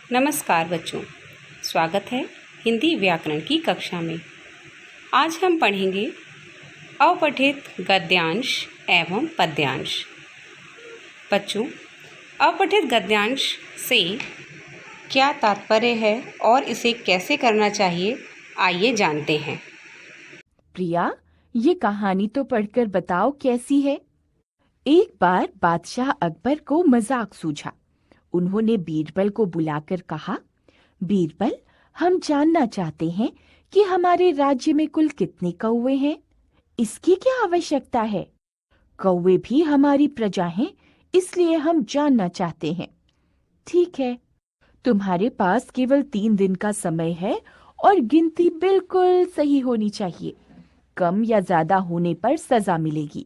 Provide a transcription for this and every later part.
नमस्कार बच्चों, स्वागत है हिंदी व्याकरण की कक्षा में। आज हम पढ़ेंगे अपठित गद्यांश एवं पद्यांश। बच्चों, अपठित गद्यांश से क्या तात्पर्य है और इसे कैसे करना चाहिए, आइए जानते हैं। प्रिया, ये कहानी तो पढ़कर बताओ कैसी है। एक बार बादशाह अकबर को मजाक सूझा। उन्होंने बीरबल को बुलाकर कहा, बीरबल, हम जानना चाहते हैं कि हमारे राज्य में कुल कितने कौवे हैं। इसकी क्या आवश्यकता है? कौवे भी हमारी प्रजा हैं, इसलिए हम जानना चाहते हैं। ठीक है, तुम्हारे पास केवल 3 दिन का समय है और गिनती बिल्कुल सही होनी चाहिए। कम या ज्यादा होने पर सजा मिलेगी।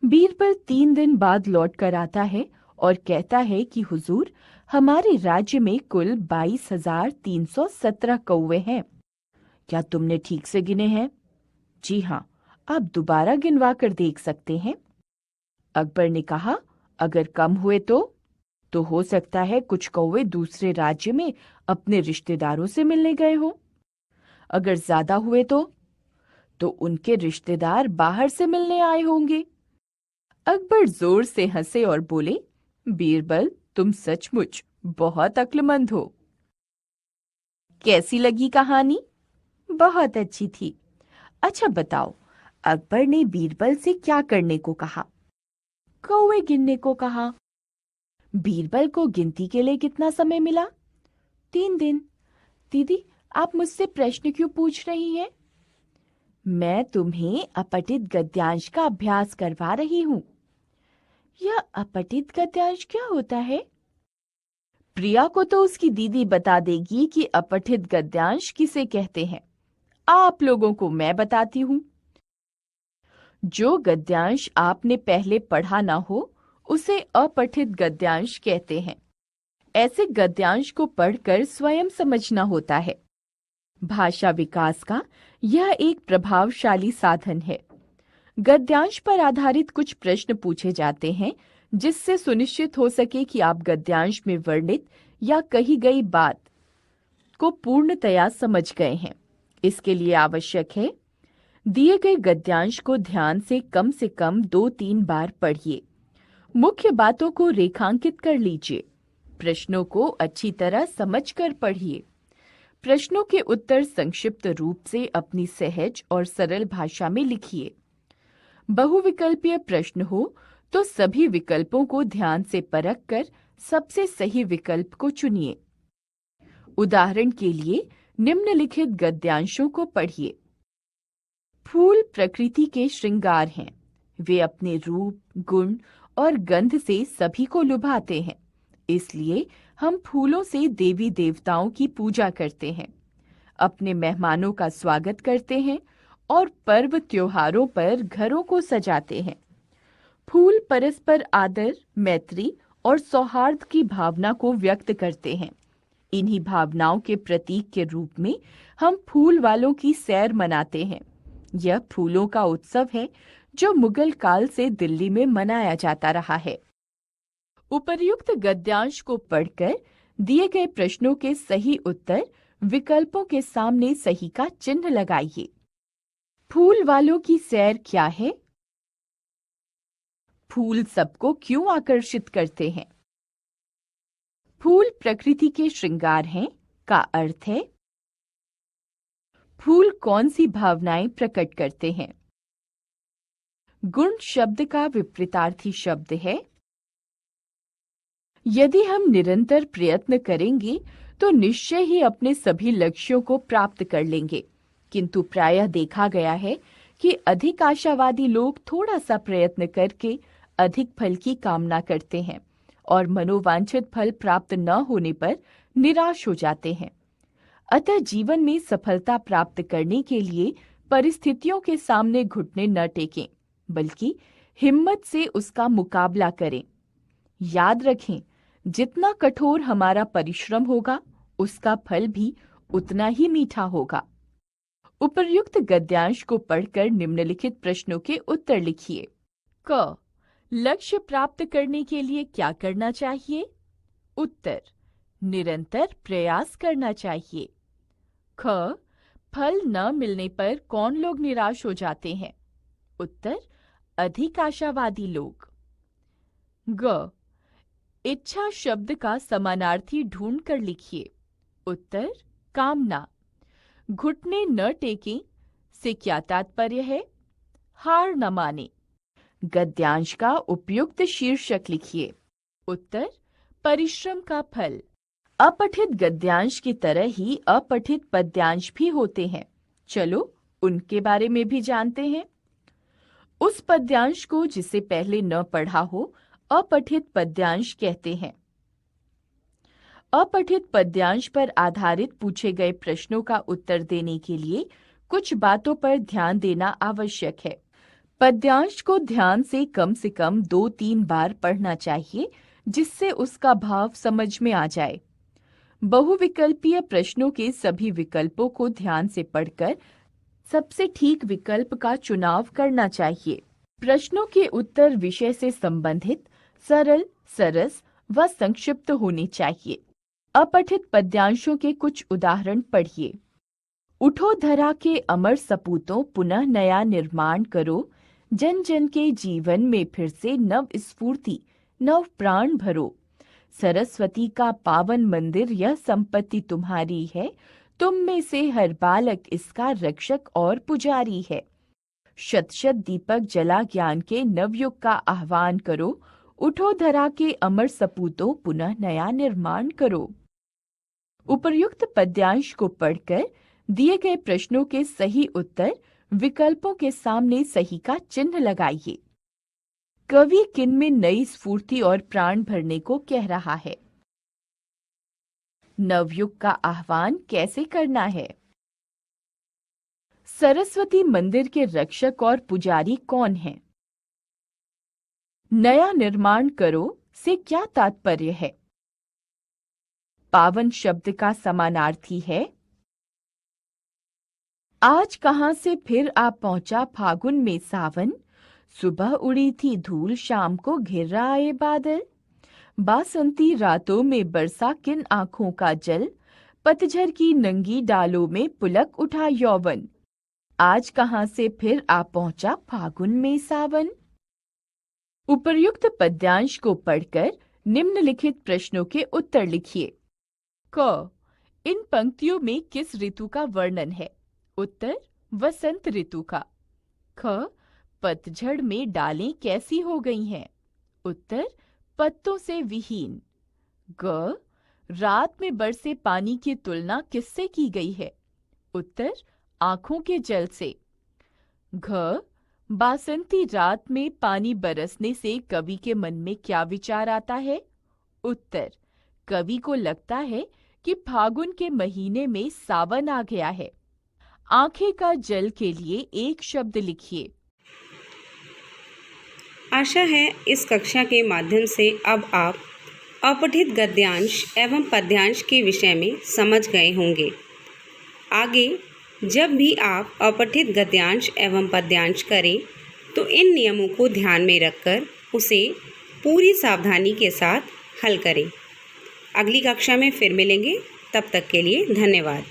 बीरबल 3 दिन बाद लौट कर आता है और कहता है कि हुजूर, हमारे राज्य में कुल 22,317 कौवे हैं। क्या तुमने ठीक से गिने हैं? जी हाँ, आप दोबारा गिनवा कर देख सकते हैं। अकबर ने कहा, अगर कम हुए तो हो सकता है कुछ कौवे दूसरे राज्य में अपने रिश्तेदारों से मिलने गए हो। अगर ज्यादा हुए तो उनके रिश्तेदार बाहर से मिलने आए होंगे। अकबर जोर से हंसे और बोले, बीरबल, तुम सचमुच बहुत अक्लमंद हो। कैसी लगी कहानी? बहुत अच्छी थी। अच्छा बताओ, अकबर ने बीरबल से क्या करने को कहा? कौवे गिनने को कहा। बीरबल को गिनती के लिए कितना समय मिला? 3 दिन। दीदी, आप मुझसे प्रश्न क्यों पूछ रही हैं? मैं तुम्हें अपठित गद्यांश का अभ्यास करवा रही हूँ। यह अपठित गद्यांश क्या होता है? प्रिया को तो उसकी दीदी बता देगी कि अपठित गद्यांश किसे कहते हैं। आप लोगों को मैं बताती हूँ। जो गद्यांश आपने पहले पढ़ा ना हो, उसे अपठित गद्यांश कहते हैं। ऐसे गद्यांश को पढ़कर स्वयं समझना होता है। भाषा विकास का यह एक प्रभावशाली साधन है। गद्यांश पर आधारित कुछ प्रश्न पूछे जाते हैं, जिससे सुनिश्चित हो सके कि आप गद्यांश में वर्णित या कही गई बात को पूर्णतया समझ गए हैं। इसके लिए आवश्यक है, दिए गए गद्यांश को ध्यान से कम 2-3 बार पढ़िए। मुख्य बातों को रेखांकित कर लीजिए। प्रश्नों को अच्छी तरह समझकर पढ़िए। प्रश्नों के उत्तर संक्षिप्त रूप से अपनी सहज और सरल भाषा में लिखिए। बहुविकल्पीय प्रश्न हो तो सभी विकल्पों को ध्यान से परखकर सबसे सही विकल्प को चुनिए। उदाहरण के लिए निम्नलिखित गद्यांशों को पढ़िए। फूल प्रकृति के श्रृंगार हैं। वे अपने रूप, गुण और गंध से सभी को लुभाते हैं। इसलिए हम फूलों से देवी देवताओं की पूजा करते हैं, अपने मेहमानों का स्वागत करते हैं और पर्व त्योहारों पर घरों को सजाते हैं। फूल परस्पर आदर, मैत्री और सौहार्द की भावना को व्यक्त करते हैं। इन्हीं भावनाओं के प्रतीक के रूप में हम फूल वालों की सैर मनाते हैं। यह फूलों का उत्सव है जो मुगल काल से दिल्ली में मनाया जाता रहा है। उपर्युक्त गद्यांश को पढ़कर दिए गए प्रश्नों के सही उत्तर विकल्पों के सामने सही का चिन्ह लगाइए। फूल वालों की सैर क्या है? फूल सबको क्यों आकर्षित करते हैं? फूल प्रकृति के श्रृंगार हैं का अर्थ है, फूल कौन सी भावनाएं प्रकट करते हैं? गुण शब्द का विपरीतार्थी शब्द है। यदि हम निरंतर प्रयत्न करेंगे तो निश्चय ही अपने सभी लक्ष्यों को प्राप्त कर लेंगे, किंतु प्रायः देखा गया है कि अधिक आशावादी लोग थोड़ा सा प्रयत्न करके अधिक फल की कामना करते हैं और मनोवांछित फल प्राप्त न होने पर निराश हो जाते हैं। अतः जीवन में सफलता प्राप्त करने के लिए परिस्थितियों के सामने घुटने न टेकें, बल्कि हिम्मत से उसका मुकाबला करें। याद रखें, जितना कठोर हमारा परिश्रम होगा, उसका फल भी उतना ही मीठा होगा। उपर्युक्त गद्यांश को पढ़कर निम्नलिखित प्रश्नों के उत्तर लिखिए। क, लक्ष्य प्राप्त करने के लिए क्या करना चाहिए? उत्तर, निरंतर प्रयास करना चाहिए। ख, फल न मिलने पर कौन लोग निराश हो जाते हैं? उत्तर, अधिक आशावादी लोग। ग, इच्छा शब्द का समानार्थी ढूंढ कर लिखिए। उत्तर, कामना। घुटने न टेकें से क्या तात्पर्य है? हार न माने। गद्यांश का उपयुक्त शीर्षक लिखिए। उत्तर, परिश्रम का फल। अपठित गद्यांश की तरह ही अपठित पद्यांश भी होते हैं। चलो उनके बारे में भी जानते हैं। उस पद्यांश को जिसे पहले न पढ़ा हो अपठित पद्यांश कहते हैं। अपठित पद्यांश पर आधारित पूछे गए प्रश्नों का उत्तर देने के लिए कुछ बातों पर ध्यान देना आवश्यक है। पद्यांश को ध्यान से कम 2-3 बार पढ़ना चाहिए, जिससे उसका भाव समझ में आ जाए। बहुविकल्पीय प्रश्नों के सभी विकल्पों को ध्यान से पढ़कर सबसे ठीक विकल्प का चुनाव करना चाहिए। प्रश्नों के उत्तर विषय से संबंधित, सरल, सरस व संक्षिप्त होने चाहिए। अपठित पद्यांशों के कुछ उदाहरण पढ़िए। उठो धरा के अमर सपूतों पुनः नया निर्माण करो, जन जन के जीवन में फिर से नव स्फूर्ति नव प्राण भरो। सरस्वती का पावन मंदिर यह संपत्ति तुम्हारी है, तुम में से हर बालक इसका रक्षक और पुजारी है। शत शत दीपक जला ज्ञान के नवयुग का आह्वान करो, उठो धरा के अमर सपूतों पुनः नया निर्माण करो। उपर्युक्त पद्यांश को पढ़कर दिए गए प्रश्नों के सही उत्तर विकल्पों के सामने सही का चिन्ह लगाइए। कवि किन में नई स्फूर्ति और प्राण भरने को कह रहा है? नवयुग का आह्वान कैसे करना है? सरस्वती मंदिर के रक्षक और पुजारी कौन हैं? नया निर्माण करो से क्या तात्पर्य है? पावन शब्द का समानार्थी है? आज कहां से फिर आ पहुंचा फागुन में सावन, सुबह उड़ी थी धूल शाम को घिर आए बादल। बासंती रातों में बरसा किन आंखों का जल, पतझर की नंगी डालों में पुलक उठा यौवन। आज कहां से फिर आ पहुंचा फागुन में सावन। उपर्युक्त पद्यांश को पढ़कर निम्नलिखित प्रश्नों के उत्तर लिखिए। क, इन पंक्तियों में किस ऋतु का वर्णन है? उत्तर, वसंत ऋतु का। ख, पतझड़ में डालें कैसी हो गई हैं? उत्तर, पत्तों से विहीन। ग, रात में बरसे पानी की तुलना किससे की गई है? उत्तर, आंखों के जल से। घ, बासंती रात में पानी बरसने से कवि के मन में क्या विचार आता है? उत्तर, कवि को लगता है कि फागुन के महीने में सावन आ गया है। आंखें का जल के लिए एक शब्द लिखिए। आशा है इस कक्षा के माध्यम से अब आप अपठित गद्यांश एवं पद्यांश के विषय में समझ गए होंगे। आगे जब भी आप अपठित गद्यांश एवं पद्यांश करें तो इन नियमों को ध्यान में रखकर उसे पूरी सावधानी के साथ हल करें। अगली कक्षा में फिर मिलेंगे, तब तक के लिए धन्यवाद।